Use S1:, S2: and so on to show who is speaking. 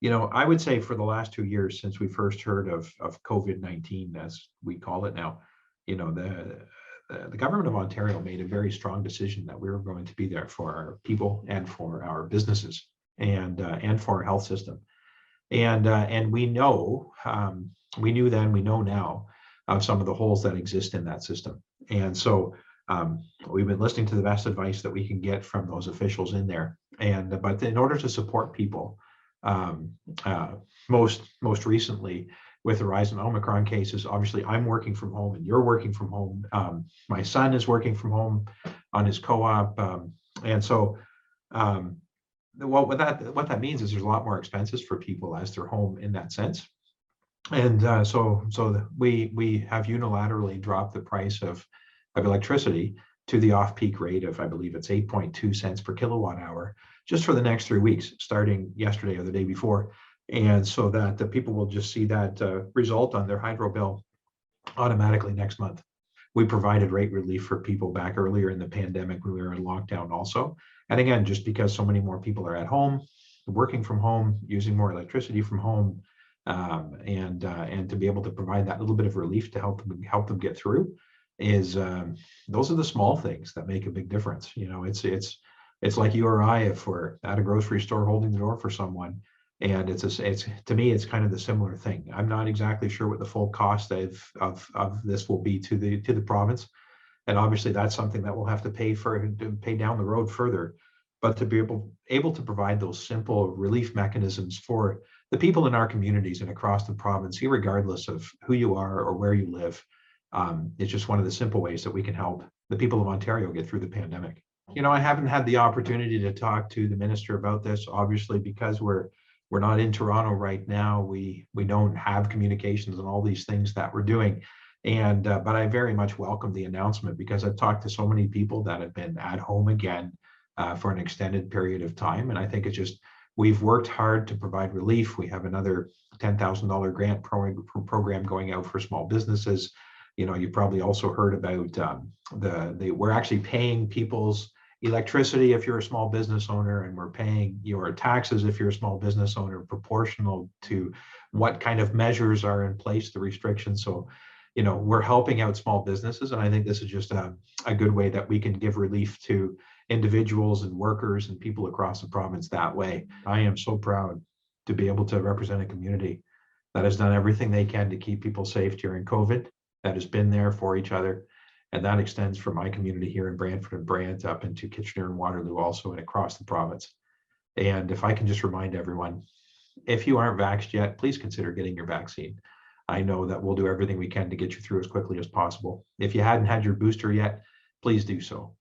S1: I would say for the last 2 years since we first heard of COVID-19, as we call it now, the government of Ontario made a very strong decision that we were going to be there for our people and for our businesses and for our health system. And we knew then, we know now of some of the holes that exist in that system. And so we've been listening to the best advice that we can get from those officials in there. But in order to support people, um, uh, most recently with the rise in Omicron cases, obviously I'm working from home and you're working from home. My son is working from home on his co-op, and so um, what that means is there's a lot more expenses for people as they're home in that sense. And we have unilaterally dropped the price of electricity to the off-peak rate of, I believe it's 8.2 cents per kilowatt hour, just for the next 3 weeks, starting yesterday or the day before. And so that the people will just see that result on their hydro bill automatically next month. We provided rate relief for people back earlier in the pandemic when we were in lockdown also. And again, just because so many more people are at home, working from home, using more electricity from home, and to be able to provide that little bit of relief to help them get through is those are the small things that make a big difference. It's like you or I, if we're at a grocery store holding the door for someone, and it's to me it's kind of the similar thing. I'm not exactly sure what the full cost of this will be to the province, and obviously that's something that we'll have to pay down the road further. But to be able to provide those simple relief mechanisms for the people in our communities and across the province, regardless of who you are or where you live, it's just one of the simple ways that we can help the people of Ontario get through the pandemic. I haven't had the opportunity to talk to the minister about this, obviously, because we're not in Toronto right now. We don't have communications and all these things that we're doing. But I very much welcome the announcement, because I've talked to so many people that have been at home again for an extended period of time. And I think it's just, we've worked hard to provide relief. We have another $10,000 grant program going out for small businesses. You probably also heard about we're actually paying people's electricity if you're a small business owner, and we're paying your taxes if you're a small business owner, proportional to what kind of measures are in place, the restrictions. So, we're helping out small businesses, and I think this is just a good way that we can give relief to individuals and workers and people across the province that way. I am so proud to be able to represent a community that has done everything they can to keep people safe during COVID, that has been there for each other. And that extends from my community here in Brantford and Brant up into Kitchener and Waterloo also, and across the province. And if I can just remind everyone, if you aren't vaxxed yet, please consider getting your vaccine. I know that we'll do everything we can to get you through as quickly as possible. If you hadn't had your booster yet, please do so.